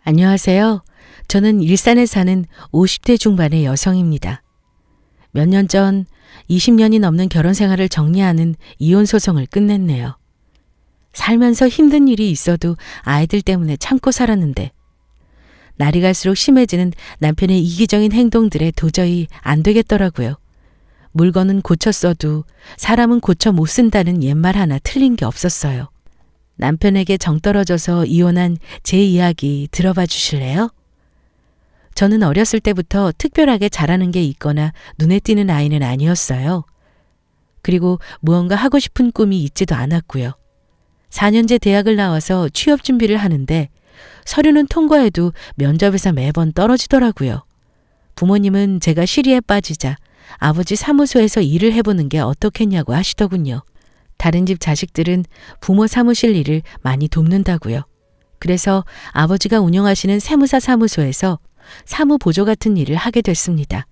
안녕하세요. 저는 일산에 사는 50대 중반의 여성입니다. 몇 년 전 20년이 넘는 결혼 생활을 정리하는 이혼 소송을 끝냈네요. 살면서 힘든 일이 있어도 아이들 때문에 참고 살았는데 날이 갈수록 심해지는 남편의 이기적인 행동들에 도저히 안 되겠더라고요. 물건은 고쳐 써도 사람은 고쳐 못 쓴다는 옛말 하나 틀린 게 없었어요. 남편에게 정 떨어져서 이혼한 제 이야기 들어봐 주실래요? 저는 어렸을 때부터 특별하게 잘하는 게 있거나 눈에 띄는 아이는 아니었어요. 그리고 무언가 하고 싶은 꿈이 있지도 않았고요. 4년제 대학을 나와서 취업 준비를 하는데 서류는 통과해도 면접에서 매번 떨어지더라고요. 부모님은 제가 시리에 빠지자 아버지 사무소에서 일을 해보는 게 어떻겠냐고 하시더군요. 다른 집 자식들은 부모 사무실 일을 많이 돕는다고요. 그래서 아버지가 운영하시는 세무사 사무소에서 사무보조 같은 일을 하게 됐습니다.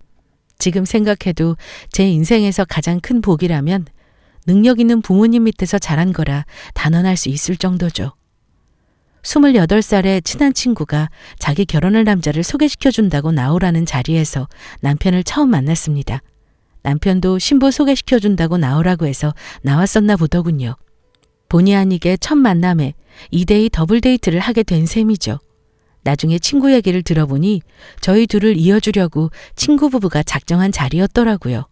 지금 생각해도 제 인생에서 가장 큰 복이라면 능력 있는 부모님 밑에서 자란 거라 단언할 수 있을 정도죠. 28살에 친한 친구가 자기 결혼할 남자를 소개시켜준다고 나오라는 자리에서 남편을 처음 만났습니다. 남편도 신부 소개시켜준다고 나오라고 해서 나왔었나 보더군요. 본의 아니게 첫 만남에 2대2 더블 데이트를 하게 된 셈이죠. 나중에 친구 얘기를 들어보니 저희 둘을 이어주려고 친구 부부가 작정한 자리였더라고요.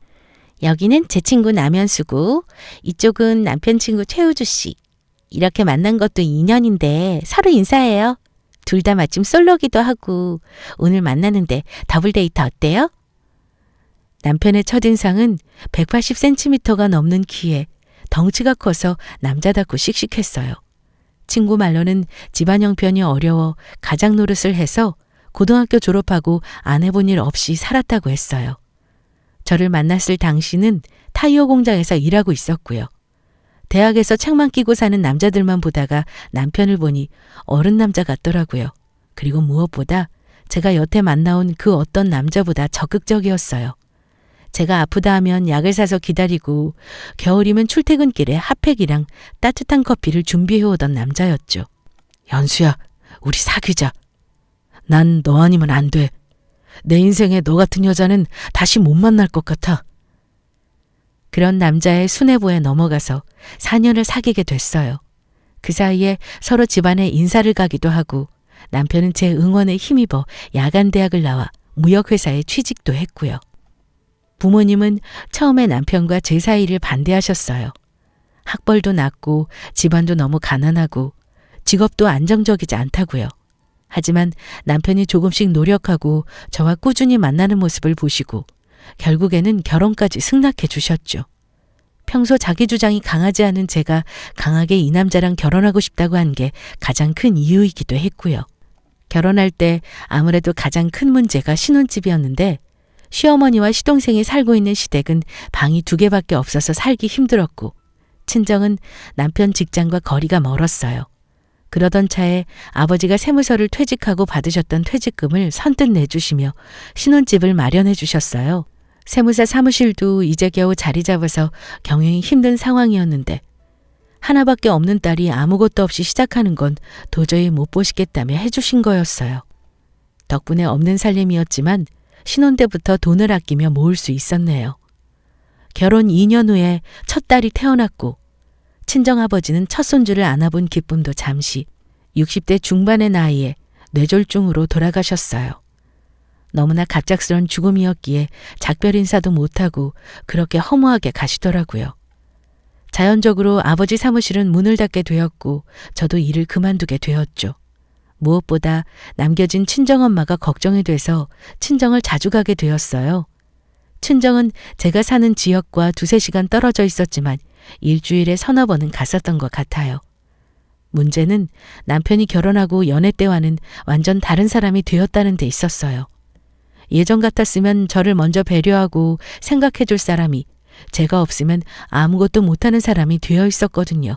여기는 제 친구 남현수고 이쪽은 남편 친구 최우주 씨. 이렇게 만난 것도 인연인데 서로 인사해요. 둘 다 마침 솔로기도 하고 오늘 만나는데 더블 데이트 어때요? 남편의 첫인상은 180cm가 넘는 키에 덩치가 커서 남자답고 씩씩했어요. 친구 말로는 집안 형편이 어려워 가장 노릇을 해서 고등학교 졸업하고 안 해본 일 없이 살았다고 했어요. 저를 만났을 당시는 타이어 공장에서 일하고 있었고요. 대학에서 책만 끼고 사는 남자들만 보다가 남편을 보니 어른 남자 같더라고요. 그리고 무엇보다 제가 여태 만나온 그 어떤 남자보다 적극적이었어요. 제가 아프다 하면 약을 사서 기다리고 겨울이면 출퇴근길에 핫팩이랑 따뜻한 커피를 준비해오던 남자였죠. 연수야, 우리 사귀자. 난 너 아니면 안 돼. 내 인생에 너 같은 여자는 다시 못 만날 것 같아. 그런 남자의 수뇌부에 넘어가서 4년을 사귀게 됐어요. 그 사이에 서로 집안에 인사를 가기도 하고 남편은 제 응원에 힘입어 야간대학을 나와 무역회사에 취직도 했고요. 부모님은 처음에 남편과 제 사이를 반대하셨어요. 학벌도 낮고 집안도 너무 가난하고 직업도 안정적이지 않다고요. 하지만 남편이 조금씩 노력하고 저와 꾸준히 만나는 모습을 보시고 결국에는 결혼까지 승낙해 주셨죠. 평소 자기 주장이 강하지 않은 제가 강하게 이 남자랑 결혼하고 싶다고 한 게 가장 큰 이유이기도 했고요. 결혼할 때 아무래도 가장 큰 문제가 신혼집이었는데 시어머니와 시동생이 살고 있는 시댁은 방이 2개밖에 없어서 살기 힘들었고 친정은 남편 직장과 거리가 멀었어요. 그러던 차에 아버지가 세무서를 퇴직하고 받으셨던 퇴직금을 선뜻 내주시며 신혼집을 마련해 주셨어요. 세무사 사무실도 이제 겨우 자리 잡아서 경영이 힘든 상황이었는데 하나밖에 없는 딸이 아무것도 없이 시작하는 건 도저히 못 보시겠다며 해주신 거였어요. 덕분에 없는 살림이었지만 신혼 때부터 돈을 아끼며 모을 수 있었네요. 결혼 2년 후에 첫 딸이 태어났고 친정아버지는 첫 손주를 안아본 기쁨도 잠시 60대 중반의 나이에 뇌졸중으로 돌아가셨어요. 너무나 갑작스런 죽음이었기에 작별 인사도 못하고 그렇게 허무하게 가시더라고요. 자연적으로 아버지 사무실은 문을 닫게 되었고 저도 일을 그만두게 되었죠. 무엇보다 남겨진 친정엄마가 걱정이 돼서 친정을 자주 가게 되었어요. 친정은 제가 사는 지역과 2-3시간 떨어져 있었지만 일주일에 3-4번은 갔었던 것 같아요. 문제는 남편이 결혼하고 연애 때와는 완전 다른 사람이 되었다는 데 있었어요. 예전 같았으면 저를 먼저 배려하고 생각해 줄 사람이 제가 없으면 아무것도 못하는 사람이 되어 있었거든요.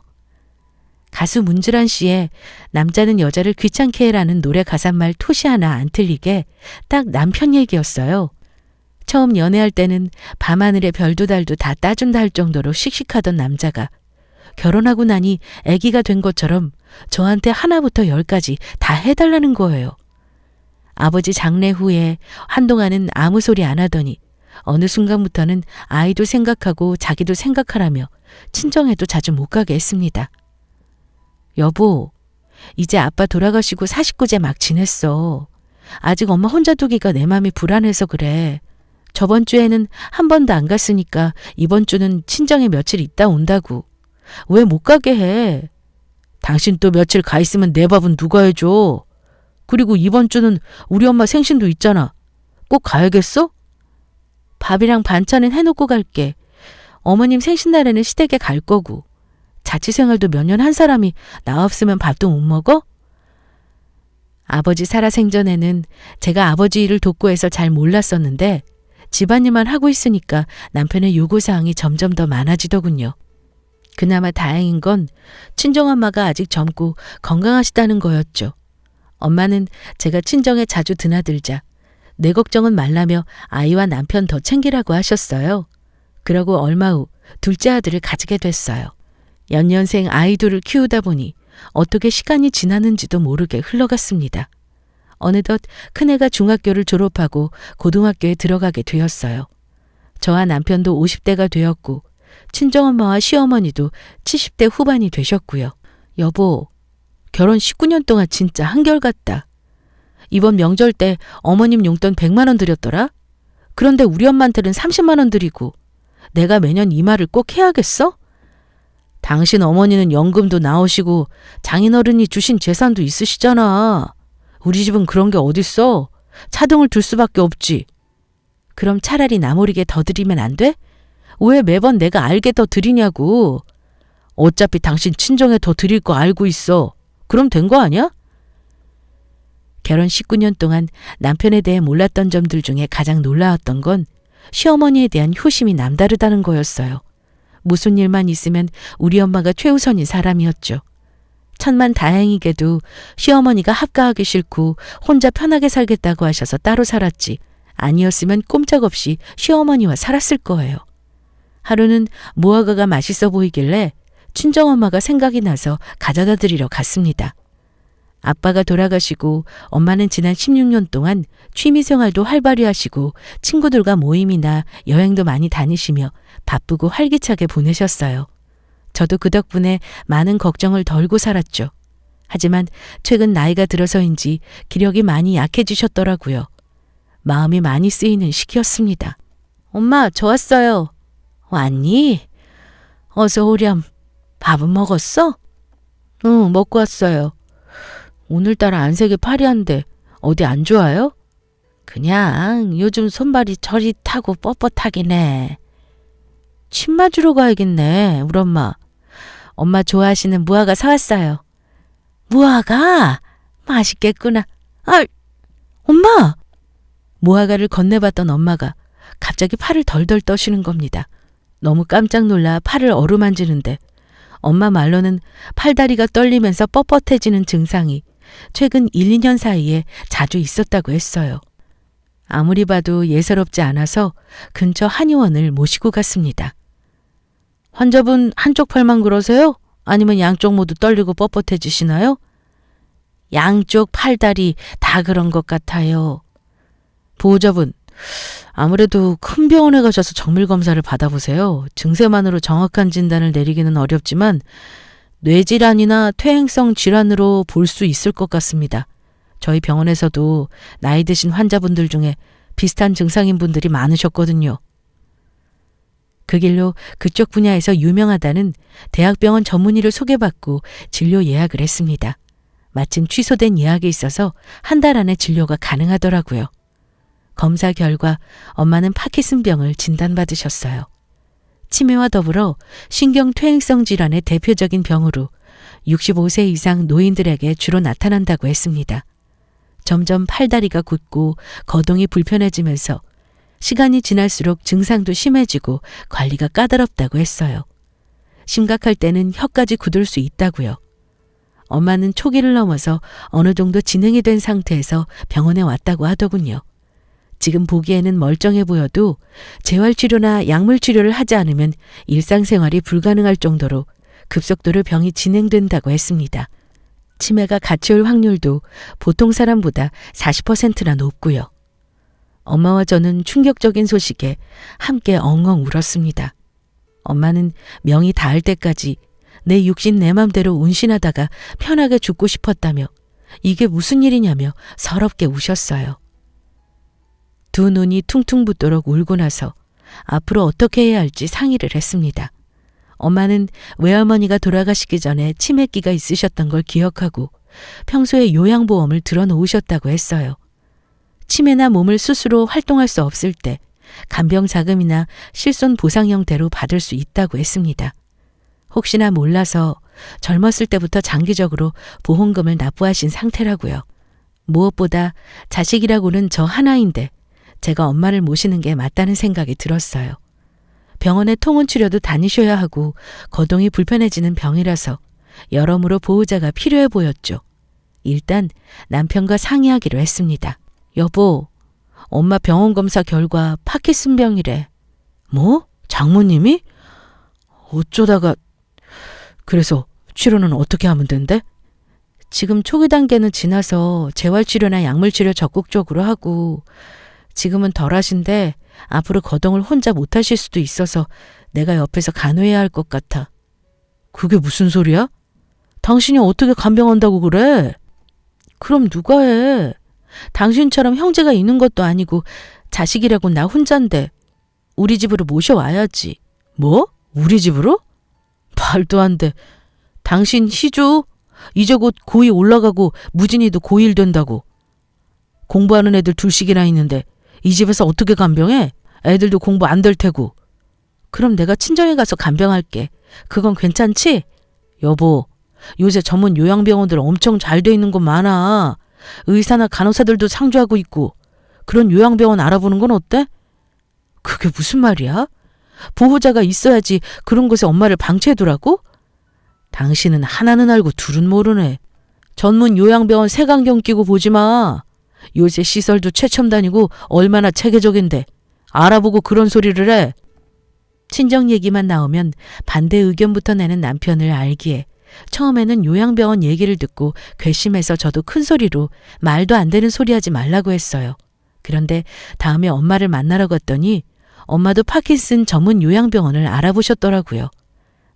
가수 문주란 씨의 남자는 여자를 귀찮게 해라는 노래 가사말 토시 하나 안 틀리게 딱 남편 얘기였어요. 처음 연애할 때는 밤하늘의 별도 달도 다 따준다 할 정도로 씩씩하던 남자가 결혼하고 나니 아기가 된 것처럼 저한테 하나부터 10까지 다 해달라는 거예요. 아버지 장례 후에 한동안은 아무 소리 안 하더니 어느 순간부터는 아이도 생각하고 자기도 생각하라며 친정에도 자주 못 가게 했습니다. 여보, 이제 아빠 돌아가시고 49제 막 지냈어. 아직 엄마 혼자 두기가 내 맘이 불안해서 그래. 저번 주에는 한 번도 안 갔으니까 이번 주는 친정에 며칠 있다 온다고. 왜 못 가게 해? 당신 또 며칠 가 있으면 내 밥은 누가 해줘? 그리고 이번 주는 우리 엄마 생신도 있잖아. 꼭 가야겠어? 밥이랑 반찬은 해놓고 갈게. 어머님 생신날에는 시댁에 갈 거고. 자취생활도 몇 년 한 사람이 나 없으면 밥도 못 먹어? 아버지 살아생전에는 제가 아버지 일을 돕고 해서 잘 몰랐었는데 집안일만 하고 있으니까 남편의 요구사항이 점점 더 많아지더군요. 그나마 다행인 건 친정엄마가 아직 젊고 건강하시다는 거였죠. 엄마는 제가 친정에 자주 드나들자 내 걱정은 말라며 아이와 남편 더 챙기라고 하셨어요. 그러고 얼마 후 둘째 아들을 가지게 됐어요. 연년생 아이 둘을 키우다 보니 어떻게 시간이 지나는지도 모르게 흘러갔습니다. 어느덧 큰애가 중학교를 졸업하고 고등학교에 들어가게 되었어요. 저와 남편도 50대가 되었고 친정엄마와 시어머니도 70대 후반이 되셨고요. 여보, 결혼 19년 동안 진짜 한결같다. 이번 명절 때 어머님 용돈 100만 원 드렸더라? 그런데 우리 엄마한테는 30만 원 드리고 내가 매년 이 말을 꼭 해야겠어? 당신 어머니는 연금도 나오시고 장인어른이 주신 재산도 있으시잖아. 우리 집은 그런 게 어딨어? 차등을 둘 수밖에 없지. 그럼 차라리 나몰이게 더 드리면 안 돼? 왜 매번 내가 알게 더 드리냐고. 어차피 당신 친정에 더 드릴 거 알고 있어. 그럼 된 거 아니야? 결혼 19년 동안 남편에 대해 몰랐던 점들 중에 가장 놀라웠던 건 시어머니에 대한 효심이 남다르다는 거였어요. 무슨 일만 있으면 우리 엄마가 최우선인 사람이었죠. 천만다행이게도 시어머니가 합가하기 싫고 혼자 편하게 살겠다고 하셔서 따로 살았지 아니었으면 꼼짝없이 시어머니와 살았을 거예요. 하루는 무화과가 맛있어 보이길래 친정엄마가 생각이 나서 가져다 드리러 갔습니다. 아빠가 돌아가시고 엄마는 지난 16년 동안 취미생활도 활발히 하시고 친구들과 모임이나 여행도 많이 다니시며 바쁘고 활기차게 보내셨어요. 저도 그 덕분에 많은 걱정을 덜고 살았죠. 하지만 최근 나이가 들어서인지 기력이 많이 약해지셨더라고요. 마음이 많이 쓰이는 시기였습니다. 엄마, 저 왔어요. 왔니? 어서 오렴. 밥은 먹었어? 응, 먹고 왔어요. 오늘따라 안색이 파리한데 어디 안 좋아요? 그냥 요즘 손발이 저리 타고 뻣뻣하긴 해. 침 맞으러 가야겠네, 우리 엄마. 엄마 좋아하시는 무화과 사왔어요. 무화과? 맛있겠구나. 아, 엄마! 무화과를 건네봤던 엄마가 갑자기 팔을 덜덜 떠시는 겁니다. 너무 깜짝 놀라 팔을 어루만지는데 엄마 말로는 팔다리가 떨리면서 뻣뻣해지는 증상이 최근 1, 2년 사이에 자주 있었다고 했어요. 아무리 봐도 예사롭지 않아서 근처 한의원을 모시고 갔습니다. 환자분 한쪽 팔만 그러세요? 아니면 양쪽 모두 떨리고 뻣뻣해지시나요? 양쪽 팔다리 다 그런 것 같아요. 보호자분, 아무래도 큰 병원에 가셔서 정밀검사를 받아보세요. 증세만으로 정확한 진단을 내리기는 어렵지만 뇌질환이나 퇴행성 질환으로 볼 수 있을 것 같습니다. 저희 병원에서도 나이 드신 환자분들 중에 비슷한 증상인 분들이 많으셨거든요. 그 길로 그쪽 분야에서 유명하다는 대학병원 전문의를 소개받고 진료 예약을 했습니다. 마침 취소된 예약이 있어서 한 달 안에 진료가 가능하더라고요. 검사 결과 엄마는 파킨슨병을 진단받으셨어요. 치매와 더불어 신경퇴행성 질환의 대표적인 병으로 65세 이상 노인들에게 주로 나타난다고 했습니다. 점점 팔다리가 굳고 거동이 불편해지면서 시간이 지날수록 증상도 심해지고 관리가 까다롭다고 했어요. 심각할 때는 혀까지 굳을 수 있다고요. 엄마는 초기를 넘어서 어느 정도 진행이 된 상태에서 병원에 왔다고 하더군요. 지금 보기에는 멀쩡해 보여도 재활치료나 약물치료를 하지 않으면 일상생활이 불가능할 정도로 급속도로 병이 진행된다고 했습니다. 치매가 같이 올 확률도 보통 사람보다 40%나 높고요. 엄마와 저는 충격적인 소식에 함께 엉엉 울었습니다. 엄마는 명이 닿을 때까지 내 육신 내 맘대로 운신하다가 편하게 죽고 싶었다며 이게 무슨 일이냐며 서럽게 우셨어요. 두 눈이 퉁퉁 붓도록 울고 나서 앞으로 어떻게 해야 할지 상의를 했습니다. 엄마는 외할머니가 돌아가시기 전에 치매기가 있으셨던 걸 기억하고 평소에 요양보험을 들어놓으셨다고 했어요. 치매나 몸을 스스로 활동할 수 없을 때 간병 자금이나 실손 보상 형태로 받을 수 있다고 했습니다. 혹시나 몰라서 젊었을 때부터 장기적으로 보험금을 납부하신 상태라고요. 무엇보다 자식이라고는 저 하나인데 제가 엄마를 모시는 게 맞다는 생각이 들었어요. 병원에 통원 치료도 다니셔야 하고 거동이 불편해지는 병이라서 여러모로 보호자가 필요해 보였죠. 일단 남편과 상의하기로 했습니다. 여보, 엄마 병원 검사 결과 파킨슨병이래. 뭐? 장모님이? 어쩌다가... 그래서 치료는 어떻게 하면 된대? 지금 초기 단계는 지나서 재활치료나 약물치료 적극적으로 하고 지금은 덜 하신데 앞으로 거동을 혼자 못 하실 수도 있어서 내가 옆에서 간호해야 할 것 같아. 그게 무슨 소리야? 당신이 어떻게 간병한다고 그래? 그럼 누가 해? 당신처럼 형제가 있는 것도 아니고 자식이라고 나 혼잔데 우리 집으로 모셔와야지. 뭐? 우리 집으로? 말도 안 돼. 당신 희주 이제 곧 고2 올라가고 무진이도 고1 된다고. 공부하는 애들 둘씩이나 있는데 이 집에서 어떻게 간병해? 애들도 공부 안 될 테고. 그럼 내가 친정에 가서 간병할게. 그건 괜찮지? 여보, 요새 전문 요양병원들 엄청 잘 돼 있는 곳 많아. 의사나 간호사들도 상주하고 있고. 그런 요양병원 알아보는 건 어때? 그게 무슨 말이야? 보호자가 있어야지 그런 곳에 엄마를 방치해두라고? 당신은 하나는 알고 둘은 모르네. 전문 요양병원 색안경 끼고 보지 마. 요새 시설도 최첨단이고 얼마나 체계적인데 알아보고 그런 소리를 해. 친정 얘기만 나오면 반대 의견부터 내는 남편을 알기에 처음에는 요양병원 얘기를 듣고 괘씸해서 저도 큰 소리로 말도 안 되는 소리 하지 말라고 했어요. 그런데 다음에 엄마를 만나러 갔더니 엄마도 파킨슨 전문 요양병원을 알아보셨더라고요.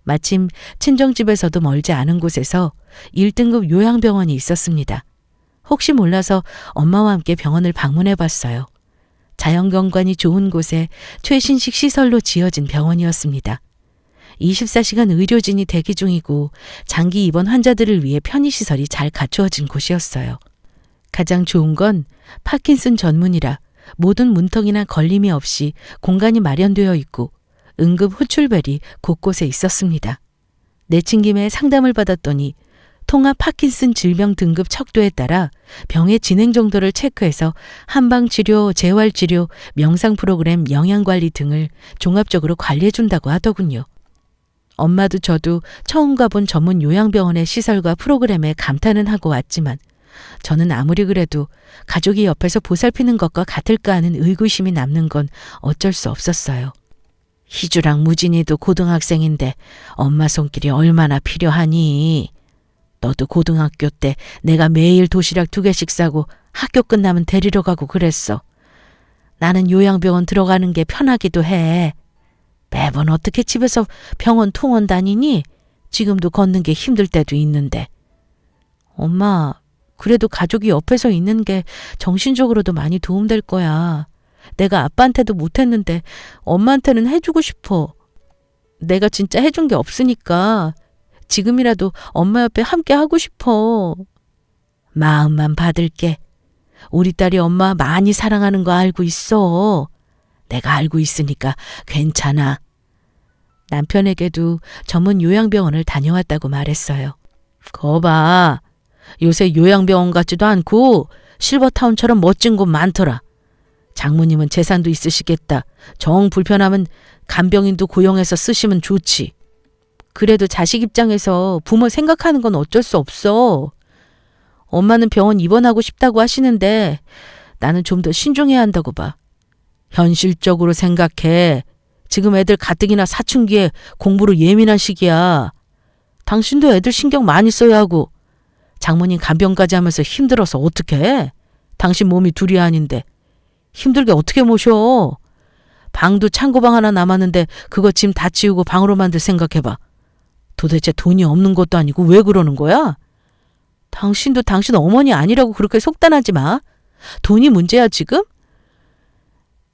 마침 친정집에서도 멀지 않은 곳에서 1등급 요양병원이 있었습니다. 혹시 몰라서 엄마와 함께 병원을 방문해 봤어요. 자연경관이 좋은 곳에 최신식 시설로 지어진 병원이었습니다. 24시간 의료진이 대기 중이고 장기 입원 환자들을 위해 편의시설이 잘 갖추어진 곳이었어요. 가장 좋은 건 파킨슨 전문이라 모든 문턱이나 걸림이 없이 공간이 마련되어 있고 응급 호출벨이 곳곳에 있었습니다. 내친김에 상담을 받았더니 통합 파킨슨 질병 등급 척도에 따라 병의 진행 정도를 체크해서 한방치료, 재활치료, 명상 프로그램, 영양관리 등을 종합적으로 관리해준다고 하더군요. 엄마도 저도 처음 가본 전문 요양병원의 시설과 프로그램에 감탄은 하고 왔지만 저는 아무리 그래도 가족이 옆에서 보살피는 것과 같을까 하는 의구심이 남는 건 어쩔 수 없었어요. 희주랑 무진이도 고등학생인데 엄마 손길이 얼마나 필요하니? 너도 고등학교 때 내가 매일 도시락 2개씩 싸고 학교 끝나면 데리러 가고 그랬어. 나는 요양병원 들어가는 게 편하기도 해. 매번 어떻게 집에서 병원 통원 다니니? 지금도 걷는 게 힘들 때도 있는데. 엄마, 그래도 가족이 옆에서 있는 게 정신적으로도 많이 도움될 거야. 내가 아빠한테도 못했는데 엄마한테는 해주고 싶어. 내가 진짜 해준 게 없으니까 지금이라도 엄마 옆에 함께 하고 싶어. 마음만 받을게. 우리 딸이 엄마 많이 사랑하는 거 알고 있어. 내가 알고 있으니까 괜찮아. 남편에게도 전문 요양병원을 다녀왔다고 말했어요. 거봐. 요새 요양병원 같지도 않고 실버타운처럼 멋진 곳 많더라. 장모님은 재산도 있으시겠다. 정 불편하면 간병인도 고용해서 쓰시면 좋지. 그래도 자식 입장에서 부모 생각하는 건 어쩔 수 없어. 엄마는 병원 입원하고 싶다고 하시는데 나는 좀 더 신중해야 한다고 봐. 현실적으로 생각해. 지금 애들 가뜩이나 사춘기에 공부로 예민한 시기야. 당신도 애들 신경 많이 써야 하고 장모님 간병까지 하면서 힘들어서 어떡해? 당신 몸이 둘이 아닌데. 힘들게 어떻게 모셔? 방도 창고방 하나 남았는데 그거 짐 다 치우고 방으로 만들 생각해봐. 도대체 돈이 없는 것도 아니고 왜 그러는 거야? 당신도 당신 어머니 아니라고 그렇게 속단하지 마. 돈이 문제야 지금?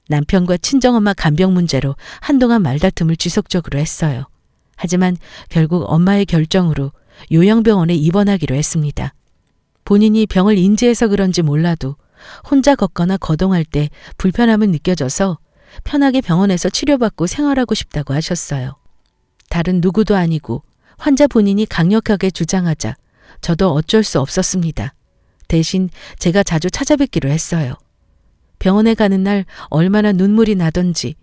남편과 친정엄마 간병 문제로 한동안 말다툼을 지속적으로 했어요. 하지만 결국 엄마의 결정으로 요양병원에 입원하기로 했습니다. 본인이 병을 인지해서 그런지 몰라도 혼자 걷거나 거동할 때 불편함을 느껴져서 편하게 병원에서 치료받고 생활하고 싶다고 하셨어요. 다른 누구도 아니고 환자 본인이 강력하게 주장하자 저도 어쩔 수 없었습니다. 대신 제가 자주 찾아뵙기로 했어요. 병원에 가는 날 얼마나 눈물이 나던지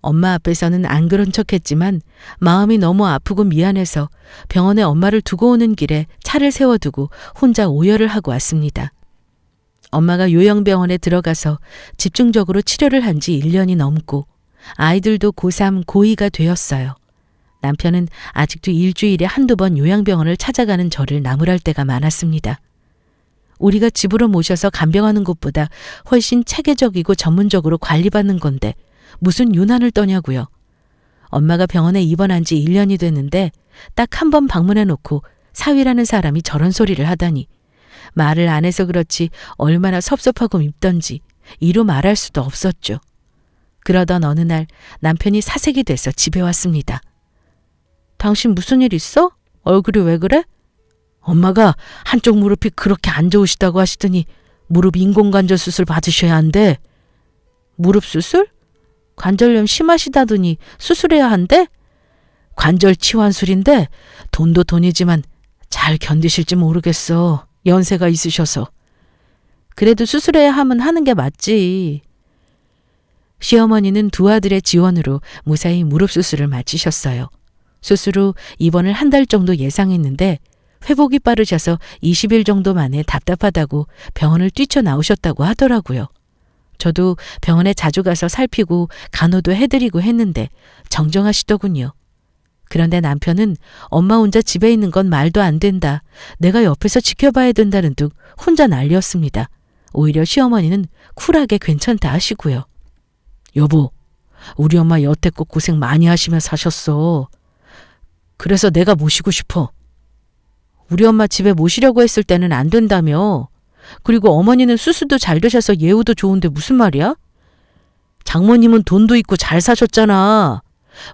엄마 앞에서는 안 그런 척했지만 마음이 너무 아프고 미안해서 병원에 엄마를 두고 오는 길에 차를 세워두고 혼자 오열을 하고 왔습니다. 엄마가 요양병원에 들어가서 집중적으로 치료를 한 지 1년이 넘고 아이들도 고3, 고2가 되었어요. 남편은 아직도 일주일에 한두 번 요양병원을 찾아가는 저를 나무랄 때가 많았습니다. 우리가 집으로 모셔서 간병하는 것보다 훨씬 체계적이고 전문적으로 관리받는 건데 무슨 유난을 떠냐고요. 엄마가 병원에 입원한 지 1년이 됐는데 딱 한 번 방문해 놓고 사위라는 사람이 저런 소리를 하다니 말을 안 해서 그렇지 얼마나 섭섭하고 밉던지 이루 말할 수도 없었죠. 그러던 어느 날 남편이 사색이 돼서 집에 왔습니다. 당신 무슨 일 있어? 얼굴이 왜 그래? 엄마가 한쪽 무릎이 그렇게 안 좋으시다고 하시더니 무릎 인공관절 수술 받으셔야 한대. 무릎 수술? 관절염 심하시다더니 수술해야 한대? 관절 치환술인데 돈도 돈이지만 잘 견디실지 모르겠어. 연세가 있으셔서. 그래도 수술해야 하면 하는 게 맞지. 시어머니는 두 아들의 지원으로 무사히 무릎 수술을 마치셨어요. 수술 후 입원을 한 달 정도 예상했는데 회복이 빠르셔서 20일 정도 만에 답답하다고 병원을 뛰쳐나오셨다고 하더라고요. 저도 병원에 자주 가서 살피고 간호도 해드리고 했는데 정정하시더군요. 그런데 남편은 엄마 혼자 집에 있는 건 말도 안 된다. 내가 옆에서 지켜봐야 된다는 둥 혼자 난리였습니다. 오히려 시어머니는 쿨하게 괜찮다 하시고요. 여보, 우리 엄마 여태껏 고생 많이 하시며 사셨어. 그래서 내가 모시고 싶어. 우리 엄마 집에 모시려고 했을 때는 안 된다며. 그리고 어머니는 수술도 잘 되셔서 예후도 좋은데 무슨 말이야? 장모님은 돈도 있고 잘 사셨잖아.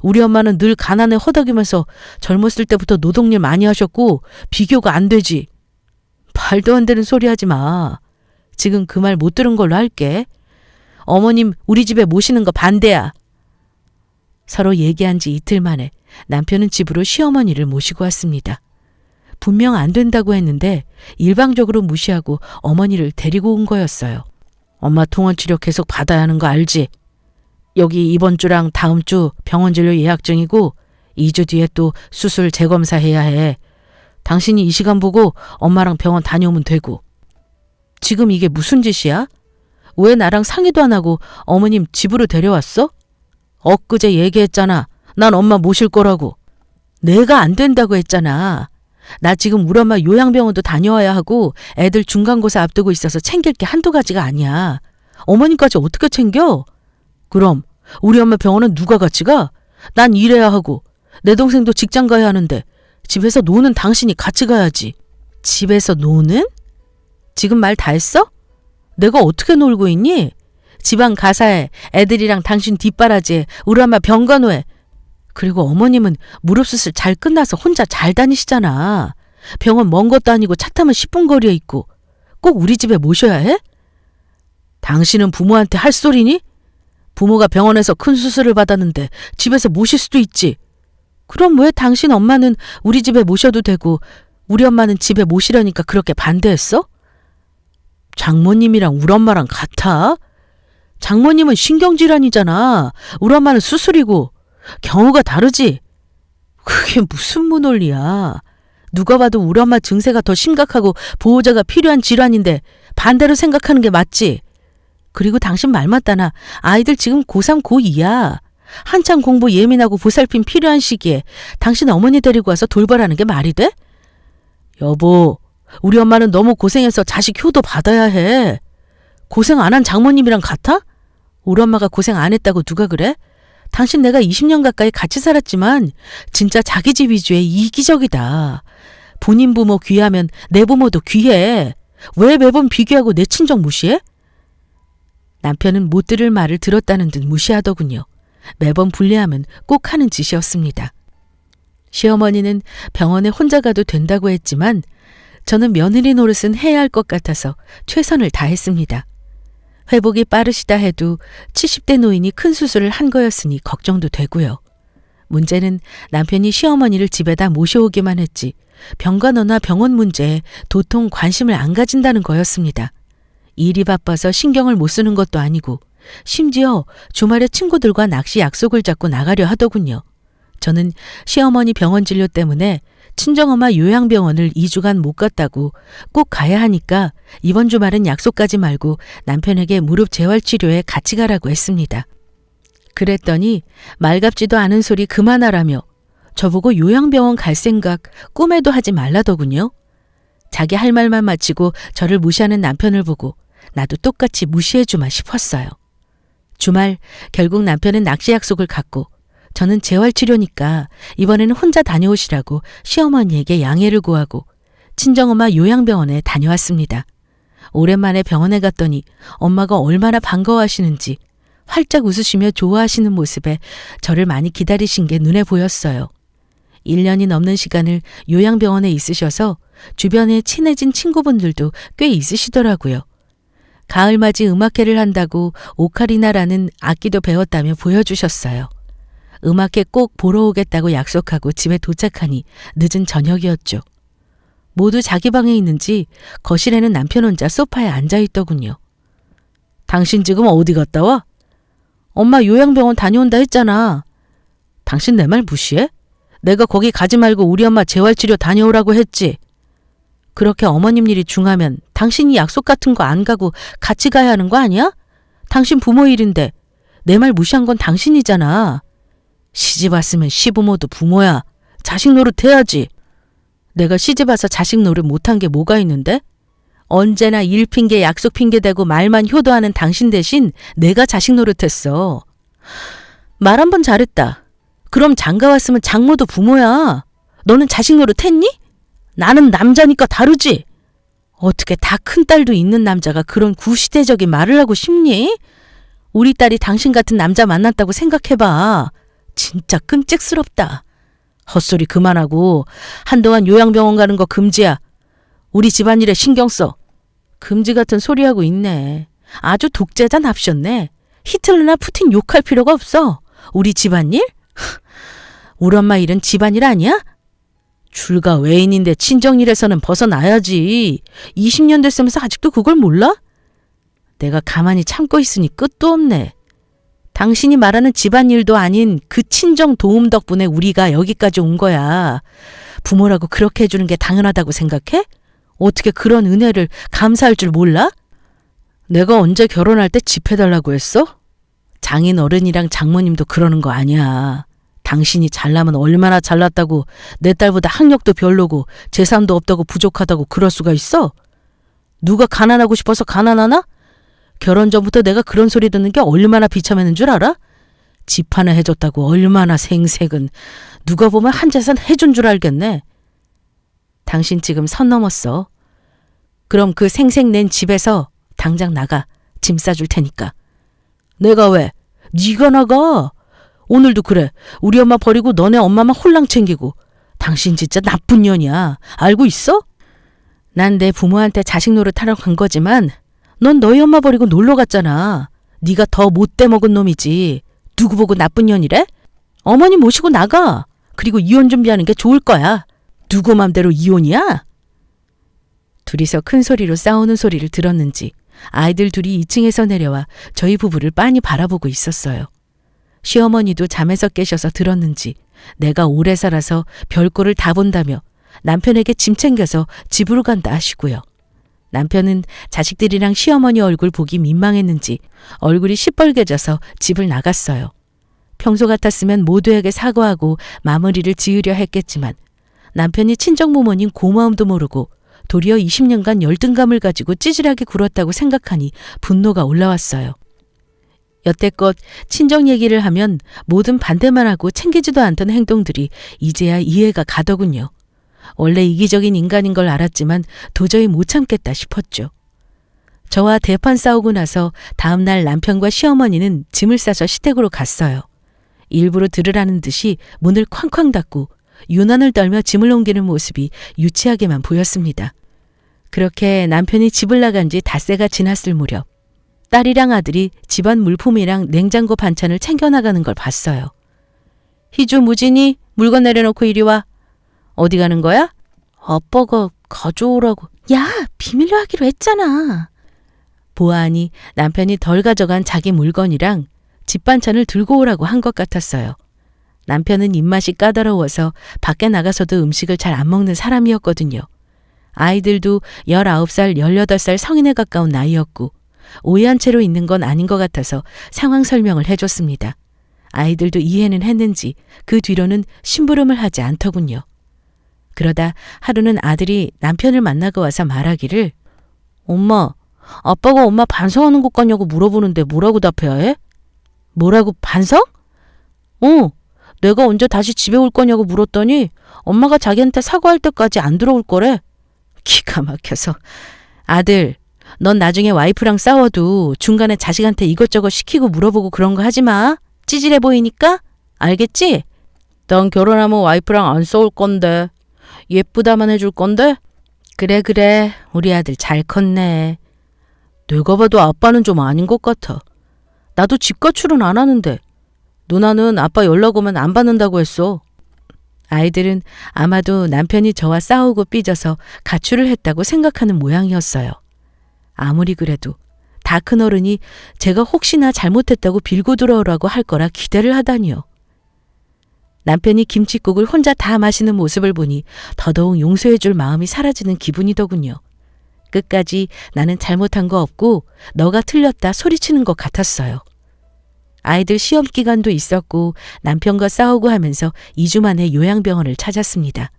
우리 엄마는 늘 가난에 허덕이면서 젊었을 때부터 노동일 많이 하셨고 비교가 안 되지. 말도 안 되는 소리 하지 마. 지금 그 말 못 들은 걸로 할게. 어머님 우리 집에 모시는 거 반대야. 서로 얘기한 지 이틀 만에 남편은 집으로 시어머니를 모시고 왔습니다. 분명 안 된다고 했는데 일방적으로 무시하고 어머니를 데리고 온 거였어요. 엄마 통원치료 계속 받아야 하는 거 알지? 여기 이번 주랑 다음 주 병원 진료 예약 중이고 2주 뒤에 또 수술 재검사해야 해. 당신이 이 시간 보고 엄마랑 병원 다녀오면 되고. 지금 이게 무슨 짓이야? 왜 나랑 상의도 안 하고 어머님 집으로 데려왔어? 엊그제 얘기했잖아. 난 엄마 모실 거라고. 내가 안 된다고 했잖아. 나 지금 우리 엄마 요양병원도 다녀와야 하고 애들 중간고사 앞두고 있어서 챙길 게 한두 가지가 아니야. 어머님까지 어떻게 챙겨? 그럼 우리 엄마 병원은 누가 같이 가? 난 일해야 하고 내 동생도 직장 가야 하는데 집에서 노는 당신이 같이 가야지. 집에서 노는? 지금 말 다 했어? 내가 어떻게 놀고 있니? 지방 가사에 애들이랑 당신 뒷바라지에 우리 엄마 병간호에. 그리고 어머님은 무릎 수술 잘 끝나서 혼자 잘 다니시잖아. 병원 먼 것도 아니고 차 타면 10분 거리에 있고. 꼭 우리 집에 모셔야 해? 당신은 부모한테 할 소리니? 부모가 병원에서 큰 수술을 받았는데 집에서 모실 수도 있지. 그럼 왜 당신 엄마는 우리 집에 모셔도 되고 우리 엄마는 집에 모시려니까 그렇게 반대했어? 장모님이랑 우리 엄마랑 같아? 장모님은 신경질환이잖아. 우리 엄마는 수술이고. 경우가 다르지? 그게 무슨 무논리야. 누가 봐도 우리 엄마 증세가 더 심각하고 보호자가 필요한 질환인데 반대로 생각하는 게 맞지? 그리고 당신 말 맞다나 아이들 지금 고3, 고2야. 한창 공부 예민하고 보살핌 필요한 시기에 당신 어머니 데리고 와서 돌보라는 게 말이 돼? 여보, 우리 엄마는 너무 고생해서 자식 효도 받아야 해. 고생 안 한 장모님이랑 같아? 우리 엄마가 고생 안 했다고 누가 그래? 당신 내가 20년 가까이 같이 살았지만 진짜 자기 집 위주의 이기적이다. 본인 부모 귀하면 내 부모도 귀해. 왜 매번 비교하고 내 친정 무시해? 남편은 못 들을 말을 들었다는 듯 무시하더군요. 매번 불리하면 꼭 하는 짓이었습니다. 시어머니는 병원에 혼자 가도 된다고 했지만 저는 며느리 노릇은 해야 할 것 같아서 최선을 다했습니다. 회복이 빠르시다 해도 70대 노인이 큰 수술을 한 거였으니 걱정도 되고요. 문제는 남편이 시어머니를 집에다 모셔오기만 했지 병간호나 병원 문제에 도통 관심을 안 가진다는 거였습니다. 일이 바빠서 신경을 못 쓰는 것도 아니고 심지어 주말에 친구들과 낚시 약속을 잡고 나가려 하더군요. 저는 시어머니 병원 진료 때문에 친정엄마 요양병원을 2주간 못 갔다고 꼭 가야 하니까 이번 주말은 약속 가지 말고 남편에게 무릎 재활치료에 같이 가라고 했습니다. 그랬더니 말갑지도 않은 소리 그만하라며 저보고 요양병원 갈 생각 꿈에도 하지 말라더군요. 자기 할 말만 마치고 저를 무시하는 남편을 보고 나도 똑같이 무시해주마 싶었어요. 주말 결국 남편은 낚시 약속을 갖고 저는 재활치료니까 이번에는 혼자 다녀오시라고 시어머니에게 양해를 구하고 친정엄마 요양병원에 다녀왔습니다. 오랜만에 병원에 갔더니 엄마가 얼마나 반가워하시는지 활짝 웃으시며 좋아하시는 모습에 저를 많이 기다리신 게 눈에 보였어요. 1년이 넘는 시간을 요양병원에 있으셔서 주변에 친해진 친구분들도 꽤 있으시더라고요. 가을맞이 음악회를 한다고 오카리나라는 악기도 배웠다며 보여주셨어요. 음악회 꼭 보러 오겠다고 약속하고 집에 도착하니 늦은 저녁이었죠. 모두 자기 방에 있는지 거실에는 남편 혼자 소파에 앉아있더군요. 당신 지금 어디 갔다 와? 엄마 요양병원 다녀온다 했잖아. 당신 내 말 무시해? 내가 거기 가지 말고 우리 엄마 재활치료 다녀오라고 했지. 그렇게 어머님 일이 중하면 당신이 약속 같은 거 안 가고 같이 가야 하는 거 아니야? 당신 부모 일인데 내 말 무시한 건 당신이잖아. 시집 왔으면 시부모도 부모야. 자식 노릇 해야지. 내가 시집 와서 자식 노릇 못한 게 뭐가 있는데? 언제나 일 핑계 약속 핑계 대고 말만 효도하는 당신 대신 내가 자식 노릇했어. 말 한 번 잘했다. 그럼 장가 왔으면 장모도 부모야. 너는 자식 노릇 했니? 나는 남자니까 다르지. 어떻게 다 큰딸도 있는 남자가 그런 구시대적인 말을 하고 싶니? 우리 딸이 당신 같은 남자 만났다고 생각해봐. 진짜 끔찍스럽다. 헛소리 그만하고 한동안 요양병원 가는 거 금지야. 우리 집안일에 신경 써. 금지 같은 소리하고 있네. 아주 독재자 납셨네. 히틀러나 푸틴 욕할 필요가 없어. 우리 집안일? 우리 엄마 일은 집안일 아니야? 줄가 외인인데 친정일에서는 벗어나야지. 20년 됐으면서 아직도 그걸 몰라? 내가 가만히 참고 있으니 끝도 없네. 당신이 말하는 집안일도 아닌 그 친정 도움 덕분에 우리가 여기까지 온 거야. 부모라고 그렇게 해주는 게 당연하다고 생각해? 어떻게 그런 은혜를 감사할 줄 몰라? 내가 언제 결혼할 때 집 해달라고 했어? 장인 어른이랑 장모님도 그러는 거 아니야. 당신이 잘나면 얼마나 잘났다고 내 딸보다 학력도 별로고 재산도 없다고 부족하다고 그럴 수가 있어? 누가 가난하고 싶어서 가난하나? 결혼 전부터 내가 그런 소리 듣는 게 얼마나 비참했는 줄 알아? 집 하나 해줬다고 얼마나 생색은. 누가 보면 한 재산 해준 줄 알겠네. 당신 지금 선 넘었어. 그럼 그 생색 낸 집에서 당장 나가. 짐 싸줄 테니까. 내가 왜? 네가 나가. 오늘도 그래. 우리 엄마 버리고 너네 엄마만 홀랑 챙기고. 당신 진짜 나쁜 년이야. 알고 있어? 난 내 부모한테 자식 노릇하러 간 거지만 넌 너희 엄마 버리고 놀러 갔잖아. 네가 더 못돼 먹은 놈이지. 누구 보고 나쁜 년이래? 어머니 모시고 나가. 그리고 이혼 준비하는 게 좋을 거야. 누구 맘대로 이혼이야? 둘이서 큰 소리로 싸우는 소리를 들었는지 아이들 둘이 2층에서 내려와 저희 부부를 빤히 바라보고 있었어요. 시어머니도 잠에서 깨셔서 들었는지 내가 오래 살아서 별꼴을 다 본다며 남편에게 짐 챙겨서 집으로 간다 하시고요. 남편은 자식들이랑 시어머니 얼굴 보기 민망했는지 얼굴이 시뻘개져서 집을 나갔어요. 평소 같았으면 모두에게 사과하고 마무리를 지으려 했겠지만 남편이 친정부모님 고마움도 모르고 도리어 20년간 열등감을 가지고 찌질하게 굴었다고 생각하니 분노가 올라왔어요. 여태껏 친정 얘기를 하면 뭐든 반대만 하고 챙기지도 않던 행동들이 이제야 이해가 가더군요. 원래 이기적인 인간인 걸 알았지만 도저히 못 참겠다 싶었죠. 저와 대판 싸우고 나서 다음날 남편과 시어머니는 짐을 싸서 시댁으로 갔어요. 일부러 들으라는 듯이 문을 쾅쾅 닫고 유난을 떨며 짐을 옮기는 모습이 유치하게만 보였습니다. 그렇게 남편이 집을 나간 지 닷새가 지났을 무렵 딸이랑 아들이 집안 물품이랑 냉장고 반찬을 챙겨나가는 걸 봤어요. 희주 무진이 물건 내려놓고 이리 와. 어디 가는 거야? 아빠가 가져오라고. 야, 비밀로 하기로 했잖아. 보아하니 남편이 덜 가져간 자기 물건이랑 집 반찬을 들고 오라고 한 것 같았어요. 남편은 입맛이 까다로워서 밖에 나가서도 음식을 잘 안 먹는 사람이었거든요. 아이들도 19살, 18살 성인에 가까운 나이였고 오해한 채로 있는 건 아닌 것 같아서 상황 설명을 해줬습니다. 아이들도 이해는 했는지 그 뒤로는 심부름을 하지 않더군요. 그러다 하루는 아들이 남편을 만나고 와서 말하기를 엄마, 아빠가 엄마 반성하는 것 같냐고 물어보는데 뭐라고 답해야 해? 뭐라고 반성? 내가 언제 다시 집에 올 거냐고 물었더니 엄마가 자기한테 사과할 때까지 안 들어올 거래. 기가 막혀서. 아들, 넌 나중에 와이프랑 싸워도 중간에 자식한테 이것저것 시키고 물어보고 그런 거 하지 마. 찌질해 보이니까? 알겠지? 난 결혼하면 와이프랑 안 싸울 건데. 예쁘다만 해줄 건데? 그래. 우리 아들 잘 컸네. 내가 봐도 아빠는 좀 아닌 것 같아. 나도 집 가출은 안 하는데. 누나는 아빠 연락 오면 안 받는다고 했어. 아이들은 아마도 남편이 저와 싸우고 삐져서 가출을 했다고 생각하는 모양이었어요. 아무리 그래도 다 큰 어른이 제가 혹시나 잘못했다고 빌고 들어오라고 할 거라 기대를 하다니요. 남편이 김칫국을 혼자 다 마시는 모습을 보니 더더욱 용서해 줄 마음이 사라지는 기분이더군요. 끝까지 나는 잘못한 거 없고 너가 틀렸다 소리치는 것 같았어요. 아이들 시험 기간도 있었고 남편과 싸우고 하면서 2주 만에 요양병원을 찾았습니다.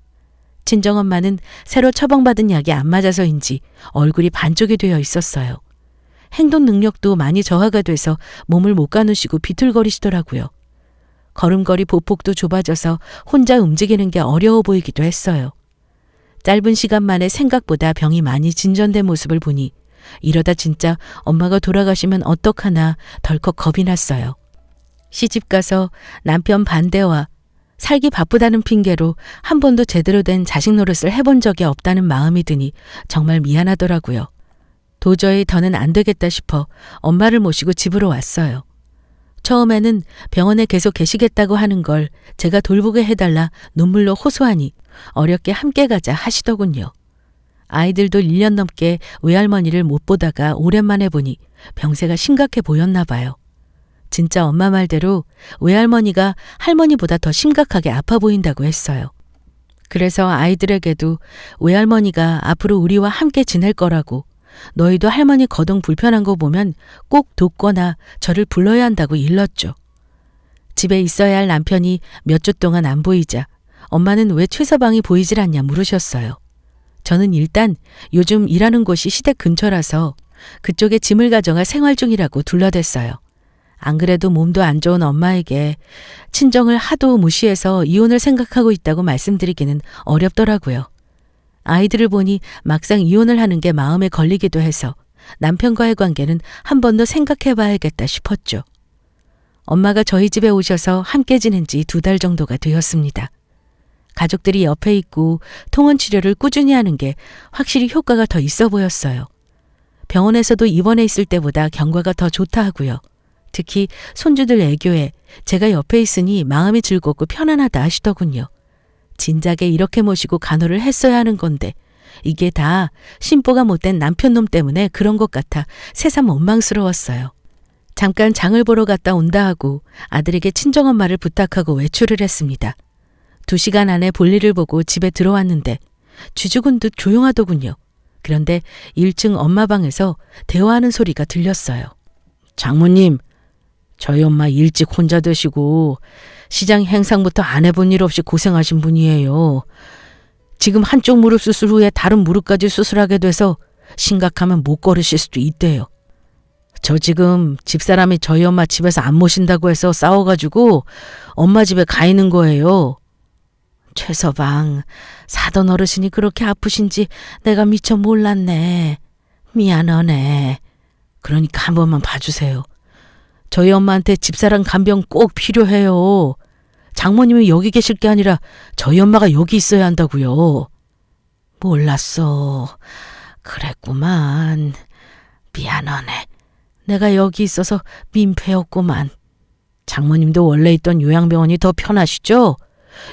친정엄마는 새로 처방받은 약이 안 맞아서인지 얼굴이 반쪽이 되어 있었어요. 행동 능력도 많이 저하가 돼서 몸을 못 가누시고 비틀거리시더라고요. 걸음걸이 보폭도 좁아져서 혼자 움직이는 게 어려워 보이기도 했어요. 짧은 시간 만에 생각보다 병이 많이 진전된 모습을 보니 이러다 진짜 엄마가 돌아가시면 어떡하나 덜컥 겁이 났어요. 시집가서 남편 반대와 살기 바쁘다는 핑계로 한 번도 제대로 된 자식 노릇을 해본 적이 없다는 마음이 드니 정말 미안하더라고요. 도저히 더는 안 되겠다 싶어 엄마를 모시고 집으로 왔어요. 처음에는 병원에 계속 계시겠다고 하는 걸 제가 돌보게 해달라 눈물로 호소하니 어렵게 함께 가자 하시더군요. 아이들도 1년 넘게 외할머니를 못 보다가 오랜만에 보니 병세가 심각해 보였나 봐요. 진짜 엄마 말대로 외할머니가 할머니보다 더 심각하게 아파 보인다고 했어요. 그래서 아이들에게도 외할머니가 앞으로 우리와 함께 지낼 거라고 너희도 할머니 거동 불편한 거 보면 꼭 돕거나 저를 불러야 한다고 일렀죠. 집에 있어야 할 남편이 몇 주 동안 안 보이자 엄마는 왜 최서방이 보이질 않냐 물으셨어요. 저는 일단 요즘 일하는 곳이 시댁 근처라서 그쪽에 짐을 가져가 생활 중이라고 둘러댔어요. 안 그래도 몸도 안 좋은 엄마에게 친정을 하도 무시해서 이혼을 생각하고 있다고 말씀드리기는 어렵더라고요. 아이들을 보니 막상 이혼을 하는 게 마음에 걸리기도 해서 남편과의 관계는 한 번 더 생각해 봐야겠다 싶었죠. 엄마가 저희 집에 오셔서 함께 지낸 지 2달 정도가 되었습니다. 가족들이 옆에 있고 통원 치료를 꾸준히 하는 게 확실히 효과가 더 있어 보였어요. 병원에서도 입원해 있을 때보다 경과가 더 좋다 하고요. 특히 손주들 애교에 제가 옆에 있으니 마음이 즐겁고 편안하다 하시더군요. 진작에 이렇게 모시고 간호를 했어야 하는 건데 이게 다 심보가 못된 남편놈 때문에 그런 것 같아 새삼 원망스러웠어요. 잠깐 장을 보러 갔다 온다 하고 아들에게 친정엄마를 부탁하고 외출을 했습니다. 2시간 안에 볼일을 보고 집에 들어왔는데 쥐죽은 듯 조용하더군요. 그런데 1층 엄마 방에서 대화하는 소리가 들렸어요. 장모님, 저희 엄마 일찍 혼자 되시고 시장 행상부터 안 해본 일 없이 고생하신 분이에요. 지금 한쪽 무릎 수술 후에 다른 무릎까지 수술하게 돼서 심각하면 못 걸으실 수도 있대요. 저 지금 집사람이 저희 엄마 집에서 안 모신다고 해서 싸워가지고 엄마 집에 가 있는 거예요. 최서방, 사돈 어르신이 그렇게 아프신지 내가 미처 몰랐네. 미안하네. 그러니까 한 번만 봐주세요. 저희 엄마한테 집사람 간병 꼭 필요해요. 장모님이 여기 계실 게 아니라 저희 엄마가 여기 있어야 한다고요. 몰랐어. 그랬구만. 미안하네. 내가 여기 있어서 민폐였구만. 장모님도 원래 있던 요양병원이 더 편하시죠?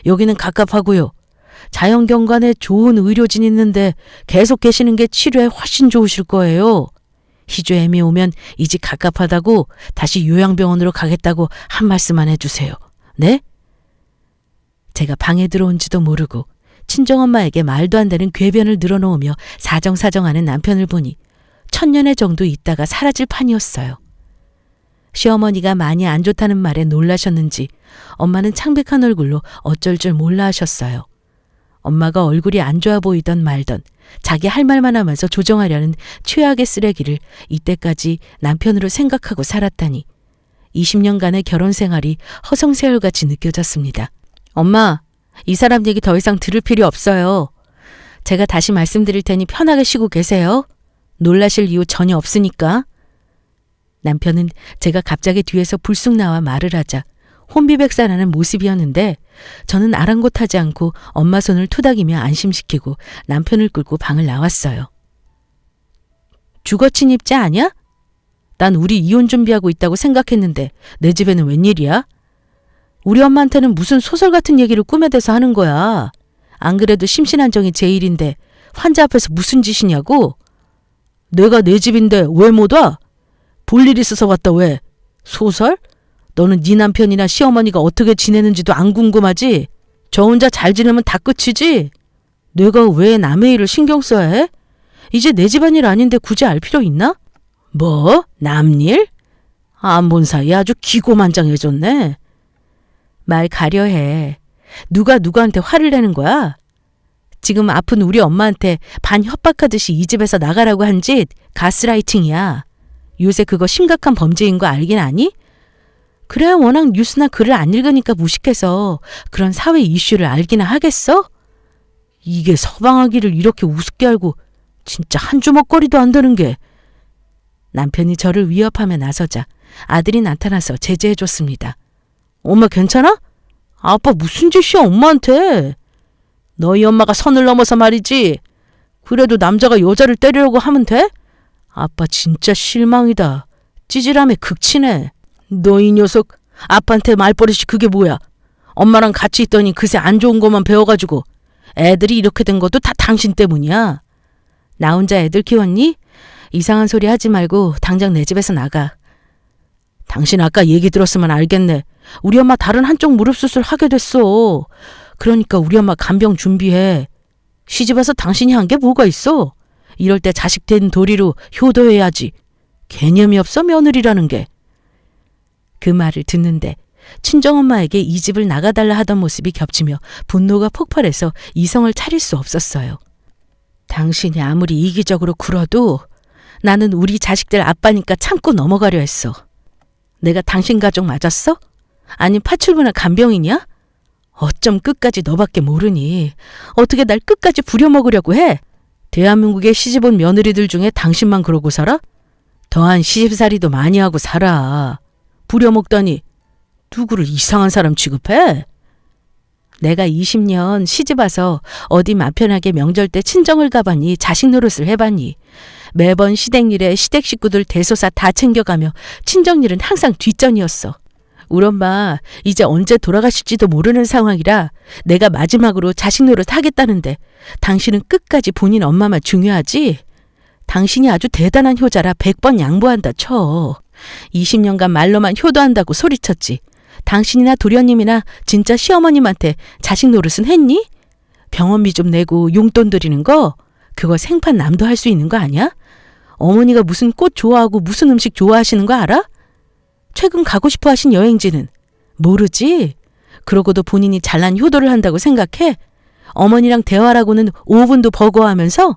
여기는 갑갑하고요. 자연경관에 좋은 의료진이 있는데 계속 계시는 게 치료에 훨씬 좋으실 거예요. 희주애미 오면 이 집 갑갑하다고 다시 요양병원으로 가겠다고 한 말씀만 해주세요. 네? 제가 방에 들어온지도 모르고 친정엄마에게 말도 안 되는 궤변을 늘어놓으며 사정사정하는 남편을 보니 천년의 정도 있다가 사라질 판이었어요. 시어머니가 많이 안 좋다는 말에 놀라셨는지 엄마는 창백한 얼굴로 어쩔 줄 몰라 하셨어요. 엄마가 얼굴이 안 좋아 보이던 말던 자기 할 말만 하면서 조정하려는 최악의 쓰레기를 이때까지 남편으로 생각하고 살았다니 20년간의 결혼 생활이 허송세월같이 느껴졌습니다. 엄마, 이 사람 얘기 더 이상 들을 필요 없어요. 제가 다시 말씀드릴 테니 편하게 쉬고 계세요. 놀라실 이유 전혀 없으니까. 남편은 제가 갑자기 뒤에서 불쑥 나와 말을 하자 혼비백산하는 모습이었는데 저는 아랑곳하지 않고 엄마 손을 투닥이며 안심시키고 남편을 끌고 방을 나왔어요. 주거 침입자 아니야? 난 우리 이혼 준비하고 있다고 생각했는데 내 집에는 웬일이야? 우리 엄마한테는 무슨 소설 같은 얘기를 꾸며대서 하는 거야. 안 그래도 심신안정이 제 일인데 환자 앞에서 무슨 짓이냐고? 내가 내 집인데 왜 못 와? 볼 일 있어서 왔다 왜? 소설? 너는 네 남편이나 시어머니가 어떻게 지내는지도 안 궁금하지? 저 혼자 잘 지내면 다 끝이지? 내가 왜 남의 일을 신경 써야 해? 이제 내 집안일 아닌데 굳이 알 필요 있나? 뭐? 남일? 안 본 사이에 아주 기고만장해졌네. 말 가려해. 누가 누구한테 화를 내는 거야? 지금 아픈 우리 엄마한테 반 협박하듯이 이 집에서 나가라고 한 짓 가스라이팅이야. 요새 그거 심각한 범죄인 거 알긴 아니? 그래야 워낙 뉴스나 글을 안 읽으니까 무식해서 그런 사회 이슈를 알기나 하겠어? 이게 서방아기를 이렇게 우습게 알고 진짜 한 주먹거리도 안 되는 게. 남편이 저를 위협하며 나서자 아들이 나타나서 제재해줬습니다. 엄마 괜찮아? 아빠 무슨 짓이야 엄마한테. 너희 엄마가 선을 넘어서 말이지. 그래도 남자가 여자를 때리려고 하면 돼? 아빠 진짜 실망이다. 찌질함에 극치네. 너 이 녀석 아빠한테 말버릇이 그게 뭐야. 엄마랑 같이 있더니 그새 안 좋은 것만 배워가지고 애들이 이렇게 된 것도 다 당신 때문이야. 나 혼자 애들 키웠니? 이상한 소리 하지 말고 당장 내 집에서 나가. 당신 아까 얘기 들었으면 알겠네. 우리 엄마 다른 한쪽 무릎 수술 하게 됐어. 그러니까 우리 엄마 간병 준비해. 시집와서 당신이 한 게 뭐가 있어? 이럴 때 자식 된 도리로 효도해야지. 개념이 없어 며느리라는 게. 그 말을 듣는데 친정엄마에게 이 집을 나가달라 하던 모습이 겹치며 분노가 폭발해서 이성을 차릴 수 없었어요. 당신이 아무리 이기적으로 굴어도 나는 우리 자식들 아빠니까 참고 넘어가려 했어. 내가 당신 가족 맞았어? 아니 파출부나 간병이냐? 어쩜 끝까지 너밖에 모르니. 어떻게 날 끝까지 부려먹으려고 해? 대한민국에 시집온 며느리들 중에 당신만 그러고 살아? 더한 시집살이도 많이 하고 살아. 부려먹다니 누구를 이상한 사람 취급해? 내가 20년 시집와서 어디 맘 편하게 명절 때 친정을 가봤니? 자식 노릇을 해봤니? 매번 시댁일에 시댁 식구들 대소사 다 챙겨가며 친정일은 항상 뒷전이었어. 우리 엄마 이제 언제 돌아가실지도 모르는 상황이라 내가 마지막으로 자식 노릇 하겠다는데 당신은 끝까지 본인 엄마만 중요하지? 당신이 아주 대단한 효자라 100번 양보한다 쳐. 20년간 말로만 효도한다고 소리쳤지. 당신이나 도련님이나 진짜 시어머님한테 자식 노릇은 했니? 병원비 좀 내고 용돈 드리는 거? 그거 생판 남도 할 수 있는 거 아니야? 어머니가 무슨 꽃 좋아하고 무슨 음식 좋아하시는 거 알아? 최근 가고 싶어 하신 여행지는? 모르지? 그러고도 본인이 잘난 효도를 한다고 생각해? 어머니랑 대화라고는 5분도 버거워하면서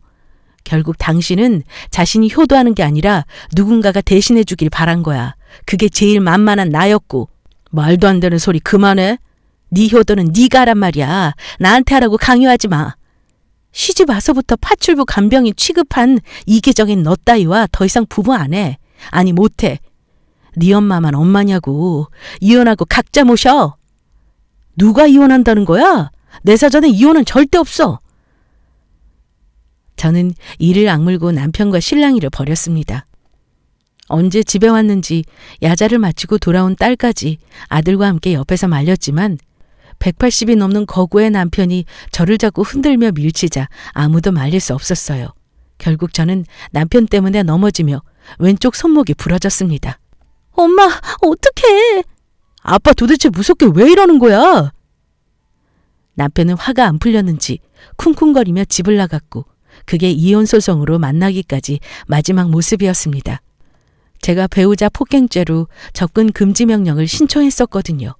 결국 당신은 자신이 효도하는 게 아니라 누군가가 대신해 주길 바란 거야. 그게 제일 만만한 나였고. 말도 안 되는 소리 그만해. 네 효도는 네가 하란 말이야. 나한테 하라고 강요하지 마. 시집 와서부터 파출부 간병인 취급한 이계적인 너 따위와 더 이상 부부 안 해. 아니 못해. 네 엄마만 엄마냐고. 이혼하고 각자 모셔. 누가 이혼한다는 거야? 내 사전에 이혼은 절대 없어. 저는 이를 악물고 남편과 실랑이를 벌였습니다. 언제 집에 왔는지 야자를 마치고 돌아온 딸까지 아들과 함께 옆에서 말렸지만 180이 넘는 거구의 남편이 저를 자꾸 흔들며 밀치자 아무도 말릴 수 없었어요. 결국 저는 남편 때문에 넘어지며 왼쪽 손목이 부러졌습니다. 엄마, 어떡해. 아빠 도대체 무섭게 왜 이러는 거야? 남편은 화가 안 풀렸는지 쿵쿵거리며 집을 나갔고 그게 이혼 소송으로 만나기까지 마지막 모습이었습니다. 제가 배우자 폭행죄로 접근 금지 명령을 신청했었거든요.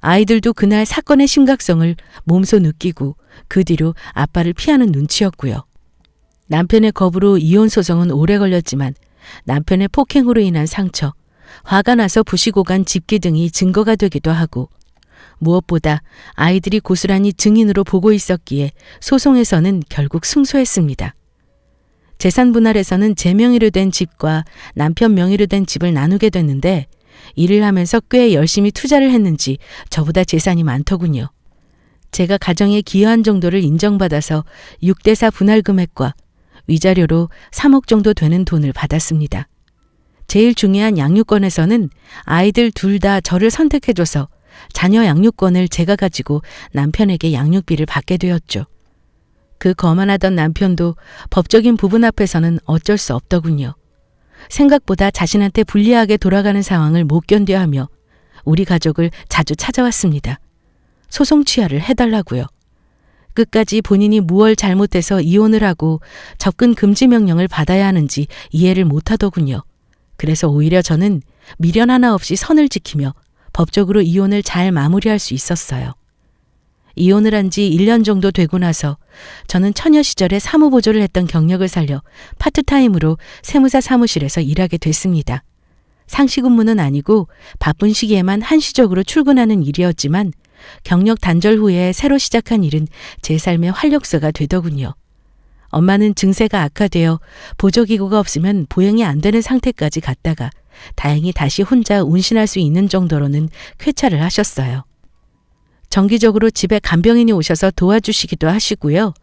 아이들도 그날 사건의 심각성을 몸소 느끼고 그 뒤로 아빠를 피하는 눈치였고요. 남편의 겁으로 이혼 소송은 오래 걸렸지만 남편의 폭행으로 인한 상처, 화가 나서 부시고 간 집기 등이 증거가 되기도 하고 무엇보다 아이들이 고스란히 증인으로 보고 있었기에 소송에서는 결국 승소했습니다. 재산 분할에서는 제 명의로 된 집과 남편 명의로 된 집을 나누게 됐는데 일을 하면서 꽤 열심히 투자를 했는지 저보다 재산이 많더군요. 제가 가정에 기여한 정도를 인정받아서 6대4 분할 금액과 위자료로 3억 정도 되는 돈을 받았습니다. 제일 중요한 양육권에서는 아이들 둘 다 저를 선택해줘서 자녀 양육권을 제가 가지고 남편에게 양육비를 받게 되었죠. 그 거만하던 남편도 법적인 부분 앞에서는 어쩔 수 없더군요. 생각보다 자신한테 불리하게 돌아가는 상황을 못 견뎌하며 우리 가족을 자주 찾아왔습니다. 소송 취하를 해달라고요. 끝까지 본인이 무얼 잘못해서 이혼을 하고 접근 금지 명령을 받아야 하는지 이해를 못하더군요. 그래서 오히려 저는 미련 하나 없이 선을 지키며 법적으로 이혼을 잘 마무리할 수 있었어요. 이혼을 한 지 1년 정도 되고 나서 저는 처녀 시절에 사무보조를 했던 경력을 살려 파트타임으로 세무사 사무실에서 일하게 됐습니다. 상시 근무는 아니고 바쁜 시기에만 한시적으로 출근하는 일이었지만 경력 단절 후에 새로 시작한 일은 제 삶의 활력소가 되더군요. 엄마는 증세가 악화되어 보조기구가 없으면 보행이 안 되는 상태까지 갔다가 다행히 다시 혼자 운신할 수 있는 정도로는 쾌차를 하셨어요. 정기적으로 집에 간병인이 오셔서 도와주시기도 하시고요.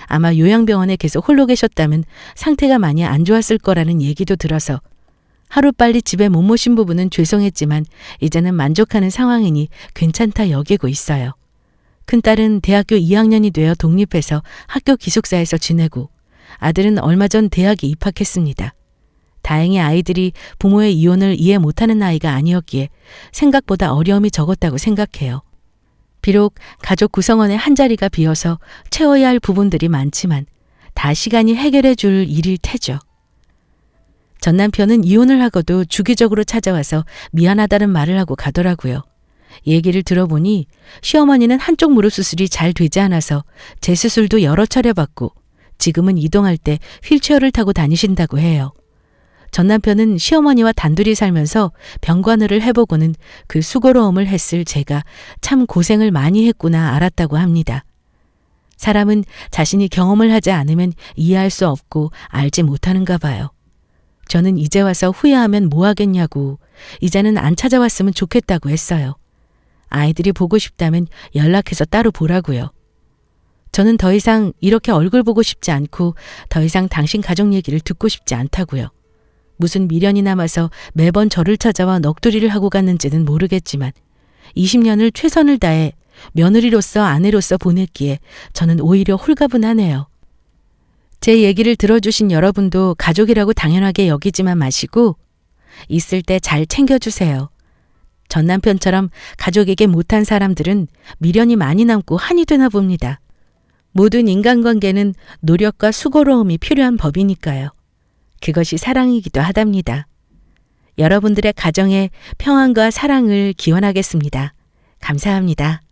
아마 요양병원에 계속 홀로 계셨다면 상태가 많이 안 좋았을 거라는 얘기도 들어서 하루빨리 집에 못 모신 부분은 죄송했지만 이제는 만족하는 상황이니 괜찮다 여기고 있어요. 큰딸은 대학교 2학년이 되어 독립해서 학교 기숙사에서 지내고 아들은 얼마 전 대학에 입학했습니다. 다행히 아이들이 부모의 이혼을 이해 못하는 나이가 아니었기에 생각보다 어려움이 적었다고 생각해요. 비록 가족 구성원의 한자리가 비어서 채워야 할 부분들이 많지만 다 시간이 해결해 줄 일일 테죠. 전 남편은 이혼을 하고도 주기적으로 찾아와서 미안하다는 말을 하고 가더라고요. 얘기를 들어보니 시어머니는 한쪽 무릎 수술이 잘 되지 않아서 재수술도 여러 차례 받고 지금은 이동할 때 휠체어를 타고 다니신다고 해요. 전 남편은 시어머니와 단둘이 살면서 병관을 해보고는 그 수고로움을 했을 제가 참 고생을 많이 했구나 알았다고 합니다. 사람은 자신이 경험을 하지 않으면 이해할 수 없고 알지 못하는가 봐요. 저는 이제 와서 후회하면 뭐 하겠냐고 이제는 안 찾아왔으면 좋겠다고 했어요. 아이들이 보고 싶다면 연락해서 따로 보라고요. 저는 더 이상 이렇게 얼굴 보고 싶지 않고 더 이상 당신 가족 얘기를 듣고 싶지 않다고요. 무슨 미련이 남아서 매번 저를 찾아와 넋두리를 하고 갔는지는 모르겠지만 20년을 최선을 다해 며느리로서 아내로서 보냈기에 저는 오히려 홀가분하네요. 제 얘기를 들어주신 여러분도 가족이라고 당연하게 여기지만 마시고 있을 때 잘 챙겨주세요. 전 남편처럼 가족에게 못한 사람들은 미련이 많이 남고 한이 되나 봅니다. 모든 인간관계는 노력과 수고로움이 필요한 법이니까요. 그것이 사랑이기도 하답니다. 여러분들의 가정에 평안과 사랑을 기원하겠습니다. 감사합니다.